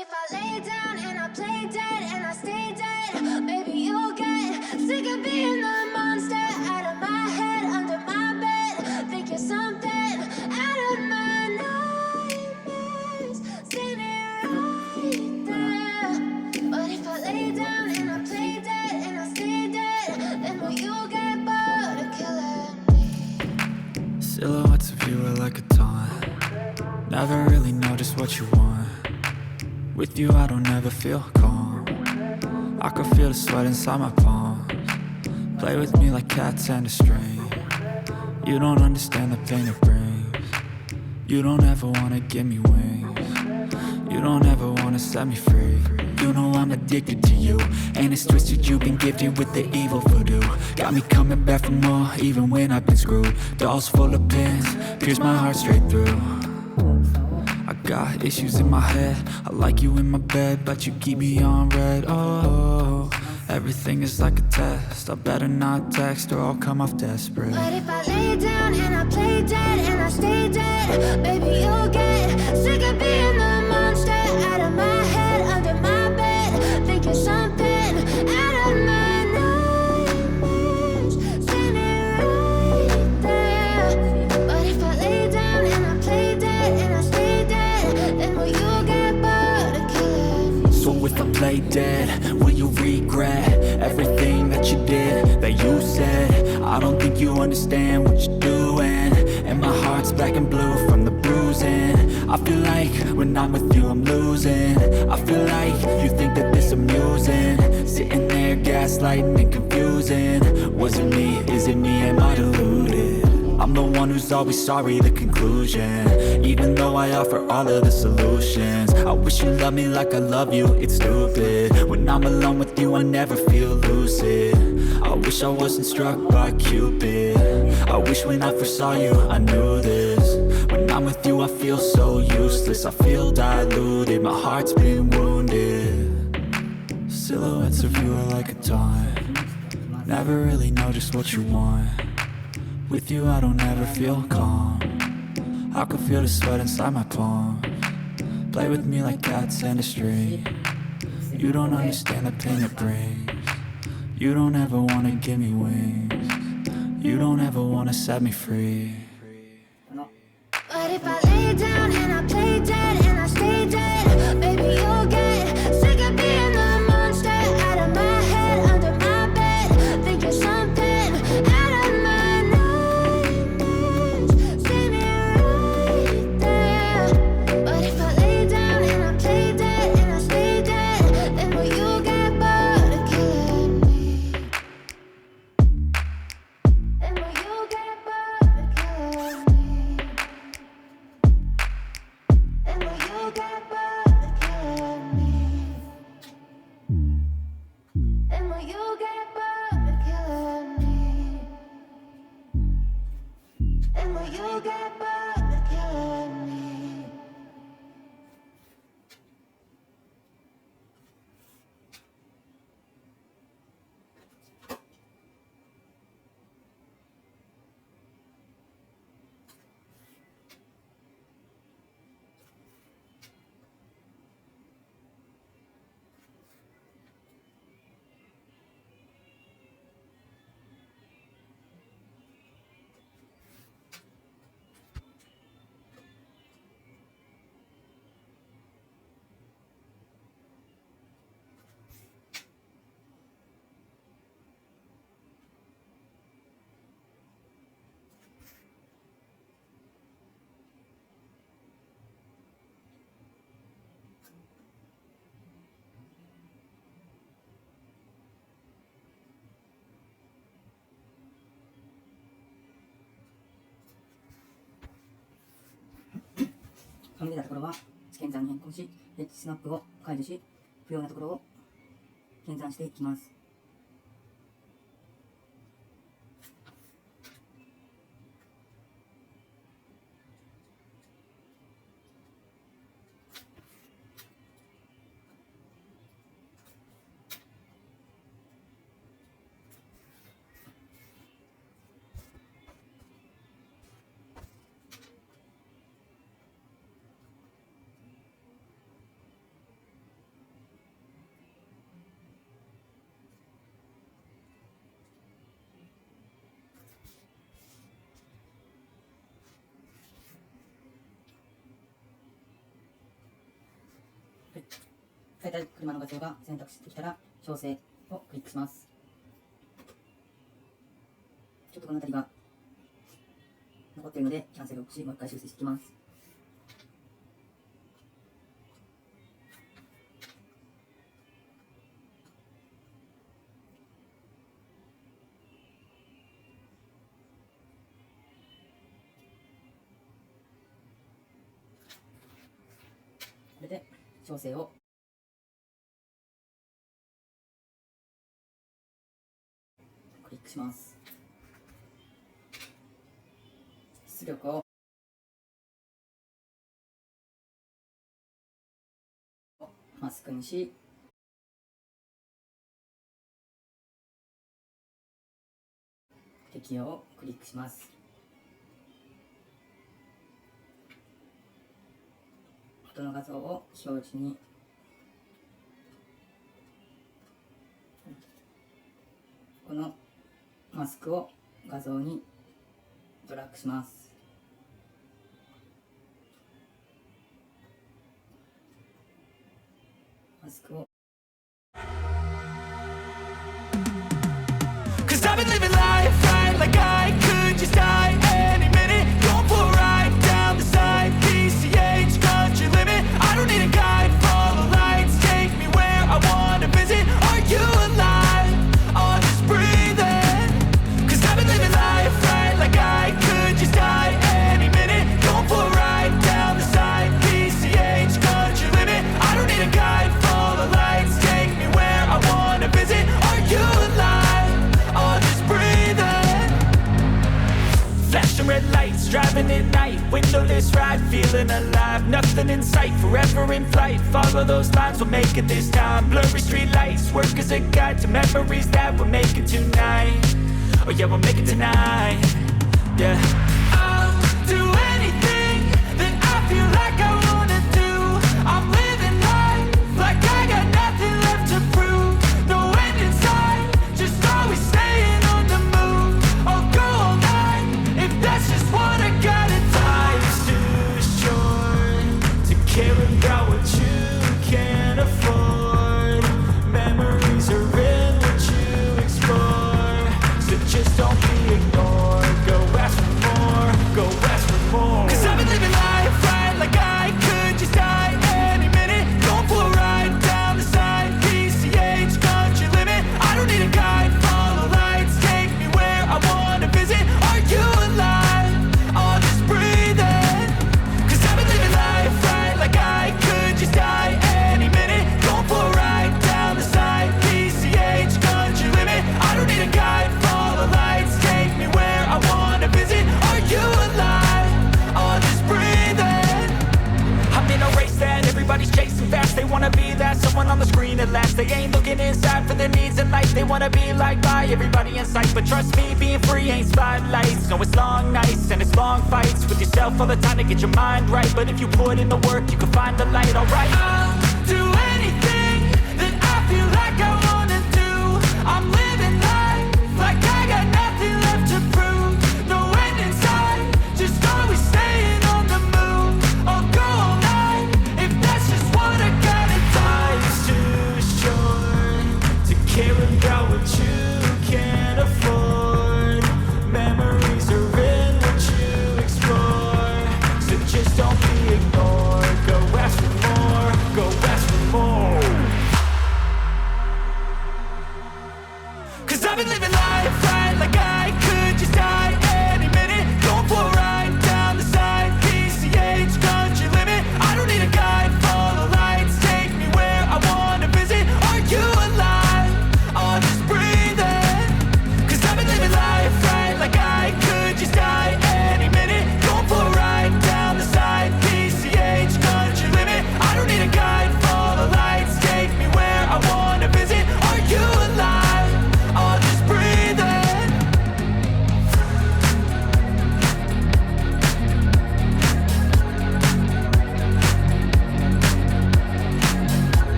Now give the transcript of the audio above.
if I lay down and I play dead and I stay dead, maybe you'll get sick of being the monster out of my head, under my bed. Think you're something out of my nightmares, standing right there. But if I lay down and I play dead and I stay dead, then will you get bored of killing me? Silhouettes of you are like a taunt. Never really know just what you want. With you I don't ever feel calm. I can feel the sweat inside my palms. Play with me like cats and a string. You don't understand the pain it brings. You don't ever wanna give me wings. You don't ever wanna set me free. You know I'm addicted to you, and it's twisted, you've been gifted with the evil voodoo. Got me coming back for more, even when I've been screwed. Dolls full of pins, pierce my heart straight through. I got issues in my head, I like you in my bed, but you keep me on red. Oh, everything is like a test, I better not text or I'll come off desperate. But if I lay down and I play dead and I stay dead, baby you'll get sick of being the monster out of my head, under my bed. Think you're something out of my nightmares, standing right there. But if I lay down and I play dead and I stay dead, then will you get bored of killing me? So if I play dead, will you regret everything that you did, that you said? I don't think you understand what you're doing, and my heart's black and blue from the bruising. I feel like when I'm with you I'm losing. I feel like you think that this amusing, sitting there gaslighting and confusing. Was it me? Is it me? Am I deluded? I'm the one who's always sorry, the conclusion. Even though I offer all of the solutions, I wish you loved me like I love you, it's stupid. When I'm alone with you I never feel lucid. I wish I wasn't struck by Cupid. I wish when I first saw you I knew this. When I'm with you I feel so useless, I feel diluted, my heart's been wounded. Silhouettes of you are like a taunt. Never really know just what you want. With you I don't ever feel calm. I can feel the sweat inside my palms. Play with me like cats and a string. You don't understand the pain it brings. You don't ever wanna give me wings. You don't ever wanna set me free. But if I lay down and I play dead and I stay dead, baby you'll get sick of being the monster out of my head, under my bed. Think you're something out of my nightmares, standing right there. But if I lay down and I play dead and I stay dead, then will you get bored of killing me? Then will you get bored of killing me? And will you get bored of killing me? And will you get bored of killing me? And will you get bored of killing me?はみ出たところは試験算に変更し、エッジスナップを解除し、不要なところを検算していきます。変えたい車の画像が選択できたら調整をクリックします。ちょっとこの辺りが残っているのでキャンセルをし、もう一回修正していきます。これで調整をクリックします。出力をマスクにし、適用をクリックします。元の画像を表示にこのマスクを画像にドラッグします。マスクをCause I've been living life right like I could just die any minute. Going for a ride down the side, PCH country limit. I don't need a guide, follow lights, take me where I wanna visit. Are you alive? Or just breathing? Cause I've been living life right like I could just die any minute. Going for a ride down the side, PCH country limit. I don't need a guide, follow lights, take me where I wanna visit. Are you alive? Or just breathing? Flashing red lights, driving at night, windowless ride, feeling alive. Nothing in sight, forever in flight. Follow those lines, we'll make it this time. Blurry street lights, work as a guide to memories that we're making tonight. Oh yeah, we'll make it tonight. Yeah. I'll do anything that I feel like I wanna do. I'm living life like I got nothing left to prove. No end in sight, just always staying on the move. I'll go all night if that's just what I gotta do. Life's too short to care about what you can't afford. Memories are in what you explore, so just don't be ignored. Go ask for more, go ask for more. Cause I've been living life right like I could just die any minute. Going for a ride down the side, PCH country limit. I don't need a guide, follow lights, take me where I wanna visit. Are you alive? Or just breathing? Cause I've been living life right like I could just die any minute. Going for a ride down the side, PCH country limit. I don't need a guide, follow lights, take me where I wanna visit. Are you alive? Or just breathing? I'm in a race that everybody's chasing fast. They wanna be that someone on the screen at last. They ain't looking inside for their needs in life. They wanna be liked by everybody in sight. But trust me, being free ain't spotlights. No, it's long nights and it's long fights with yourself all the time to get your mind right. But if you put in the work, you can find the light, alright?